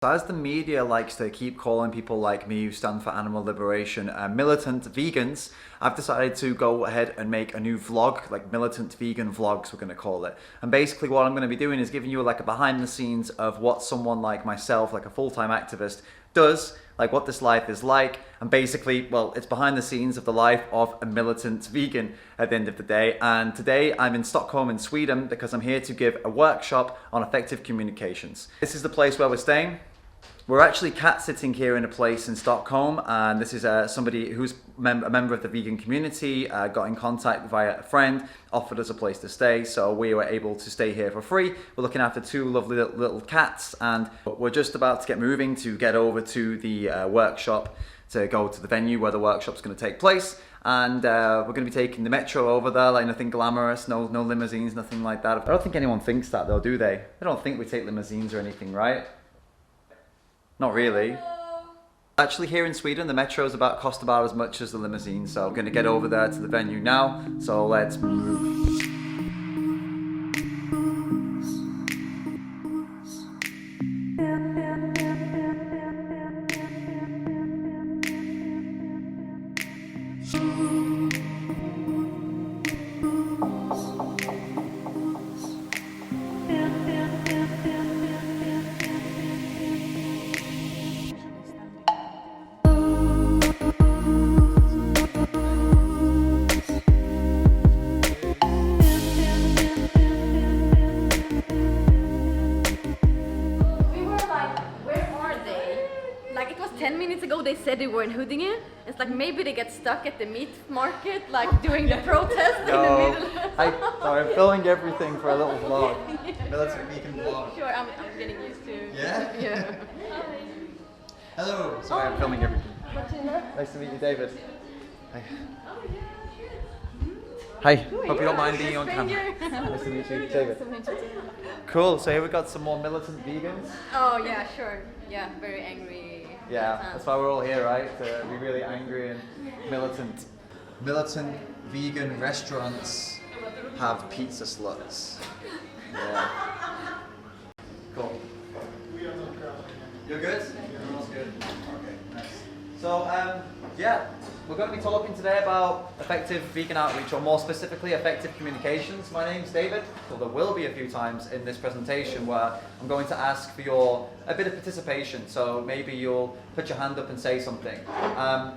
As the media likes to keep calling people like me who stand for animal liberation militant vegans, I've decided to go ahead and make a new vlog, like militant vegan vlogs we're going to call it. And basically what I'm going to be doing is giving you like a behind the scenes of what someone like myself, like a full-time activist, does, like what this life is like, and basically, well, it's behind the scenes of the life of a militant vegan at the end of the day. And today I'm in Stockholm in Sweden because I'm here to give a workshop on effective communications. This is the place where we're staying. We're actually cat sitting here in a place in Stockholm, and this is somebody who's a member of the vegan community, got in contact via a friend, offered us a place to stay, so we were able to stay here for free. We're looking after two lovely little cats, and we're just about to get moving to get over to the workshop, to go to the venue where the workshop's going to take place. And we're going to be taking the metro over there, like nothing glamorous, no limousines, nothing like that. I don't think anyone thinks that though, do they? They don't think we take limousines or anything, right? Not really. Actually, here in Sweden, the metros cost about as much as the limousine, so I'm going to get over there to the venue now, so let's move. Like 10 minutes ago they said they were in Huddinge. It's like maybe they get stuck at the meat market, like doing the protest in the middle. Sorry, I'm filming everything for a little vlog. Militant vegan vlog. Sure, I'm getting used to. Yeah? Yeah. Hello. Sorry, I'm filming everything. Nice to meet you, David. Hi. Hi. Hope you don't mind being on camera. Nice to meet you, David. Cool. So here we've got some more militant vegans. Oh yeah, sure. Yeah, very angry. Yeah, that's why we're all here, right? To be really angry and militant. Militant vegan restaurants have pizza sluts. Yeah. Cool. You're good? Everyone's good. Okay, nice. So, yeah, we're going to be talking today about effective vegan outreach, or more specifically, effective communications. My name's David. Well, there will be a few times in this presentation where I'm going to ask for a bit of participation. So maybe you'll put your hand up and say something.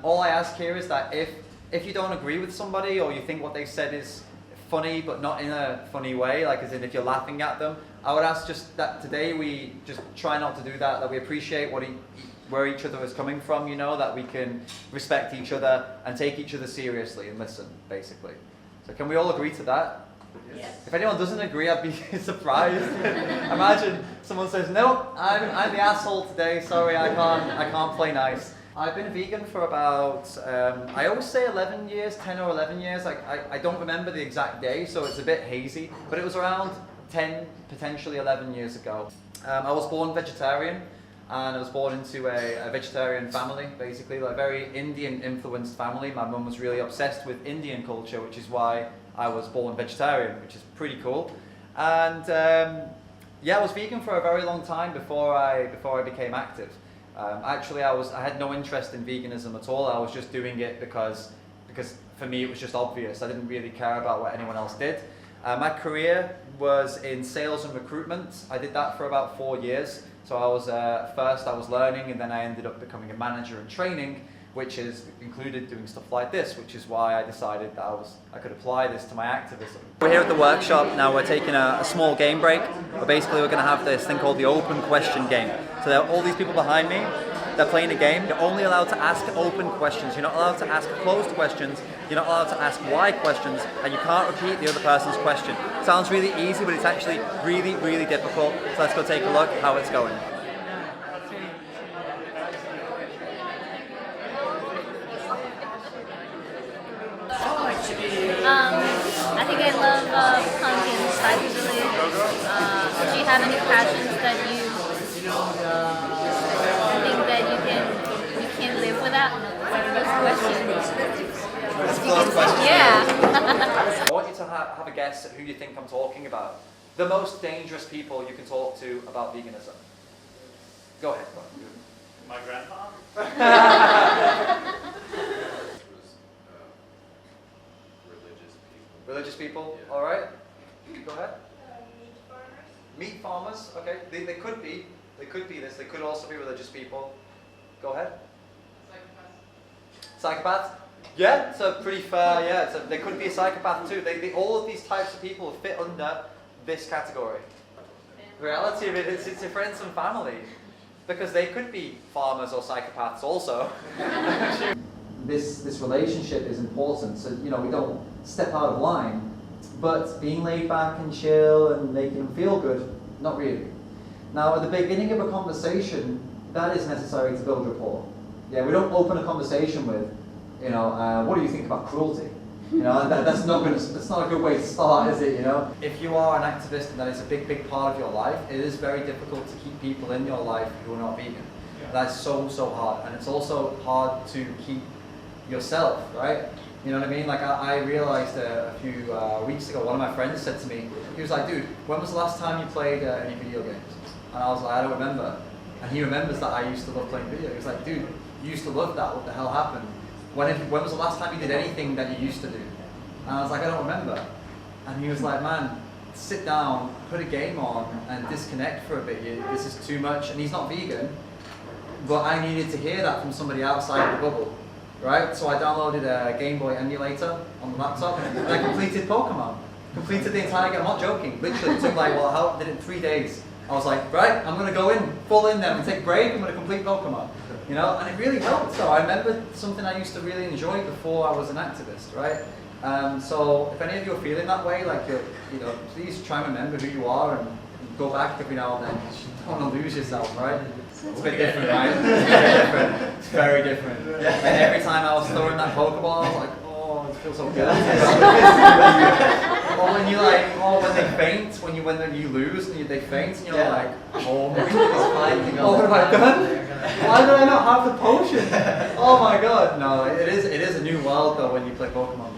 All I ask here is that if you don't agree with somebody, or you think what they said is funny but not in a funny way, like as in if you're laughing at them, I would ask just that today we just try not to do that, that we appreciate where each other is coming from, you know, that we can respect each other and take each other seriously and listen, basically. So can we all agree to that? Yes. If anyone doesn't agree, I'd be surprised. Imagine someone says, no, I'm the asshole today, sorry, I can't play nice. I've been vegan for about, I always say 11 years, 10 or 11 years. I don't remember the exact day, so it's a bit hazy, but it was around 10, potentially 11 years ago. I was born vegetarian, and I was born into a vegetarian family, basically, like a very Indian-influenced family. My mum was really obsessed with Indian culture, which is why I was born vegetarian, which is pretty cool. And yeah, I was vegan for a very long time before I became active. Actually, I had no interest in veganism at all. I was just doing it because for me it was just obvious. I didn't really care about what anyone else did. My career was in sales and recruitment. I did that for about 4 years. So I was first I was learning, and then I ended up becoming a manager in training, which is included doing stuff like this, which is why I decided that I could apply this to my activism. We're here at the workshop now. We're taking a small game break, but basically we're going to have this thing called the open question game. So there are all these people behind me. They're playing a game. You're only allowed to ask open questions. You're not allowed to ask closed questions. You're not allowed to ask why questions, and you can't repeat the other person's question. It sounds really easy, but it's actually really, really difficult. So let's go take a look at how it's going. I think I love pumpkin spice really. Do you have any passions that you think that you can live without? That's a close question. Yeah. I want you to have a guess at who you think I'm talking about. The most dangerous people you can talk to about veganism. Go ahead. My grandpa? Religious people, Yeah. all right. Go ahead. Meat farmers. Meat farmers, okay. They could be. They could be this. They could also be religious people. Go ahead. Psychopaths. Yeah, it's a pretty fair. Yeah, they could be a psychopath too. All of these types of people fit under this category. The reality of it is, it's your friends and family, because they could be farmers or psychopaths also. This relationship is important, so we don't step out of line. But being laid back and chill and making them feel good, not really. Now, at the beginning of a conversation, that is necessary to build rapport. Yeah, we don't open a conversation with, what do you think about cruelty? That's not a good way to start, is it? If you are an activist and that is a big part of your life, it is very difficult to keep people in your life who are not vegan. Yeah. That's so hard, and it's also hard to keep yourself, right? You know what I mean? Like I realized a few weeks ago, one of my friends said to me, he was like, dude, when was the last time you played any video games? And I was like, I don't remember. And he remembers that I used to love playing video. He was like, dude, you used to love that, what the hell happened? When was the last time you did anything that you used to do? And I was like, I don't remember. And he was like, man, sit down, put a game on, and disconnect for a bit. This is too much. And he's not vegan, but I needed to hear that from somebody outside the bubble. Right, so I downloaded a Game Boy emulator on the laptop, and I completed Pokemon. Completed the entire game. I'm not joking. Literally, it took how did it in 3 days. I was like, right, I'm gonna go full in there and take a break. I'm gonna complete Pokemon. And it really helped. So I remembered something I used to really enjoy before I was an activist, right? So if any of you are feeling that way, like please try and remember who you are and go back every now and then. You don't want to lose yourself, right? It's a bit different, right? It's very different. It's very different. And every time I was throwing that Pokeball, I was like, oh, it feels so good. Or when they faint, when you lose and they faint, and you're like, oh my god, what have I done? Why did I not have the potion? Oh my god. No, it is a new world though when you play Pokemon.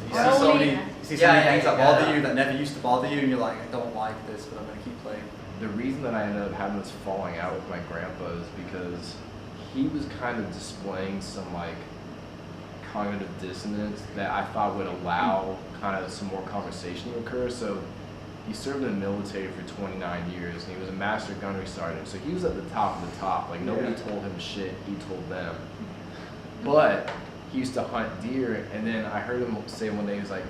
You see so many things that bother you that never used to bother you, and you're like, I don't like this, but I'm gonna keep playing. The reason that I ended up having this falling out with my grandpa is because he was kind of displaying some cognitive dissonance that I thought would allow kind of some more conversation to occur. So he served in the military for 29 years, and he was a master gunnery sergeant. So he was at the top of the top. Like nobody told him shit, he told them. But he used to hunt deer, and then I heard him say one day, he was like,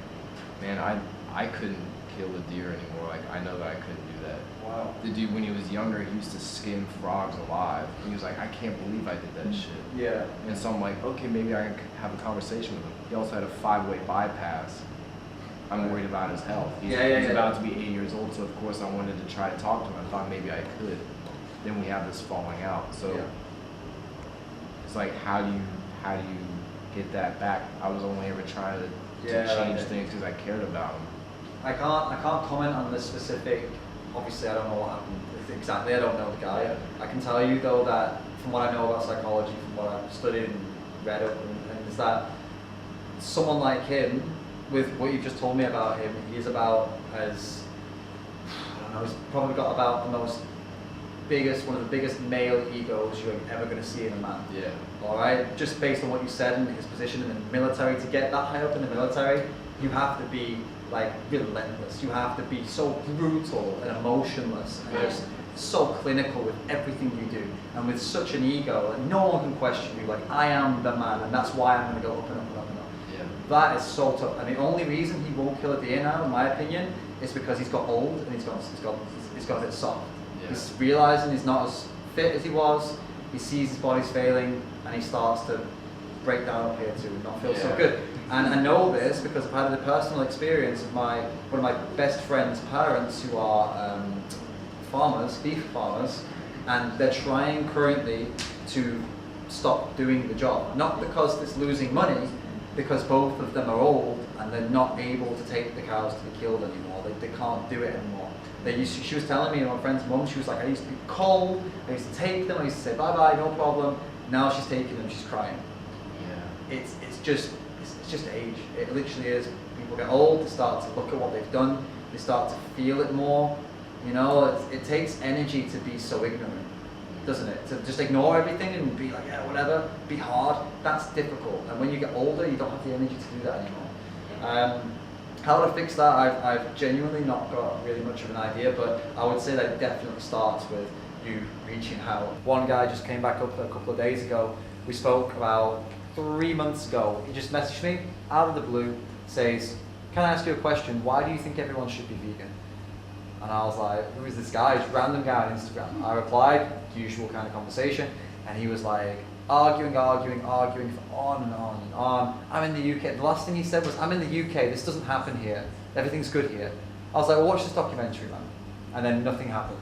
man, I couldn't kill a deer anymore. Like I know that I couldn't do that. Wow. The dude, when he was younger, he used to skin frogs alive. He was like, I can't believe I did that shit. Yeah. And so I'm like, okay, maybe I can have a conversation with him. He also had a 5-way bypass. I'm worried about his health. He's about to be 8 years old, so of course I wanted to try to talk to him. I thought maybe I could. Then we have this falling out. So it's like, how do you get that back? I was only ever trying to change things because I cared about him. I can't comment on this specific. Obviously, I don't know what happened exactly. I don't know the guy. I can tell you though that from what I know about psychology, from what I've studied and read up, and is that someone like him, with what you've just told me about him, he's about as I don't know. He's probably got about one of the biggest male egos you're ever going to see in a man. Yeah. All right. Just based on what you said and his position in the military, to get that high up in the military, you have to be relentless. You have to be so brutal and emotionless and just so clinical with everything you do, and with such an ego, and no one can question you. Like, I am the man, and that's why I'm going to go up and up and up and up. Yeah. That is so tough. And the only reason he won't kill a deer now, in my opinion, is because he's got old and he's got a bit soft. Yeah. He's realizing he's not as fit as he was. He sees his body's failing, and he starts to break down up here too and not feel so good. And I know this because I've had a personal experience of one of my best friend's parents who are beef farmers, and they're trying currently to stop doing the job. Not because it's losing money, because both of them are old and they're not able to take the cows to be killed anymore. They can't do it anymore. She was telling me, my friend's mum, she was like, I used to be cold, I used to take them, I used to say bye-bye, no problem. Now she's taking them, she's crying. Yeah. It's just age. It literally is. People get old, they start to look at what they've done, they start to feel it more. It takes energy to be so ignorant. doesn't it? To just ignore everything and be like, yeah, whatever, be hard, that's difficult. And when you get older, you don't have the energy to do that anymore. How to fix that, I've genuinely not got really much of an idea, but I would say that it definitely starts with you reaching out. One guy just came back up a couple of days ago. We spoke about 3 months ago. He just messaged me out of the blue, says, can I ask you a question? Why do you think everyone should be vegan? And I was like, who is this guy? Just random guy on Instagram. I replied, usual kind of conversation, and he was like, arguing for on and on and on. I'm in the UK. The last thing he said was, I'm in the UK, this doesn't happen here. Everything's good here. I was like, well, watch this documentary, man. And then nothing happened.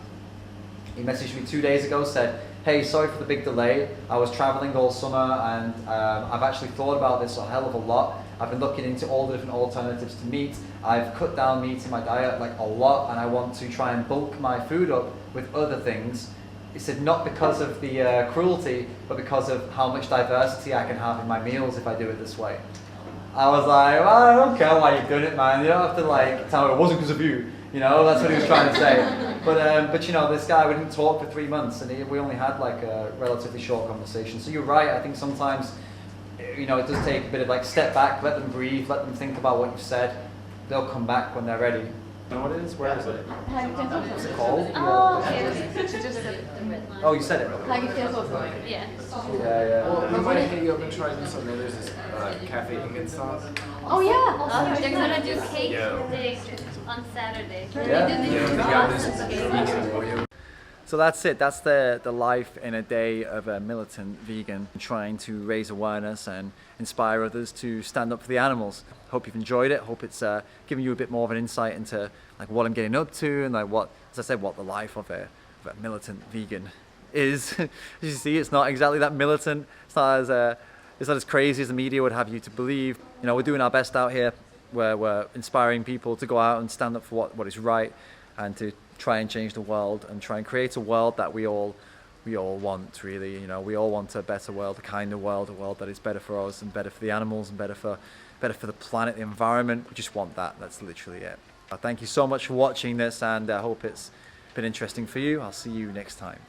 He messaged me 2 days ago, said, hey, sorry for the big delay. I was traveling all summer and I've actually thought about this a hell of a lot. I've been looking into all the different alternatives to meat. I've cut down meat in my diet like a lot, and I want to try and bulk my food up with other things. He said, not because of the cruelty, but because of how much diversity I can have in my meals if I do it this way. I was like, well, I don't care why you've done it, man. You don't have to like tell me it wasn't because of you. You know, that's what he was trying to say. But you know, this guy, we didn't talk for 3 months, and we only had like a relatively short conversation. So you're right. I think sometimes, you know, it does take a bit of like step back, let them breathe, let them think about what you've said. They'll come back when they're ready. You know what it is? Where is it? What's it called? Oh, okay. Oh, you said it. Yeah. Yeah. Well, we might hit you up and try to do something. There's this cafe Ingan sauce. Oh yeah. Also, they're gonna do cake day on Saturday. So that's it. That's the life in a day of a militant vegan trying to raise awareness and inspire others to stand up for the animals. Hope you've enjoyed it. Hope it's given you a bit more of an insight into like what I'm getting up to and like what, as I said, what the life of a militant vegan is. As you see, it's not exactly that militant. It's not as crazy as the media would have you to believe. You know, we're doing our best out here. We're inspiring people to go out and stand up for what is right and to try and change the world and try and create a world that we all want, really. You know, we all want a better world, a kinder world, a world that is better for us and better for the animals and better for the planet, the environment. We just want that. That's literally it. Thank you so much for watching this, and I hope it's been interesting for you. I'll see you next time.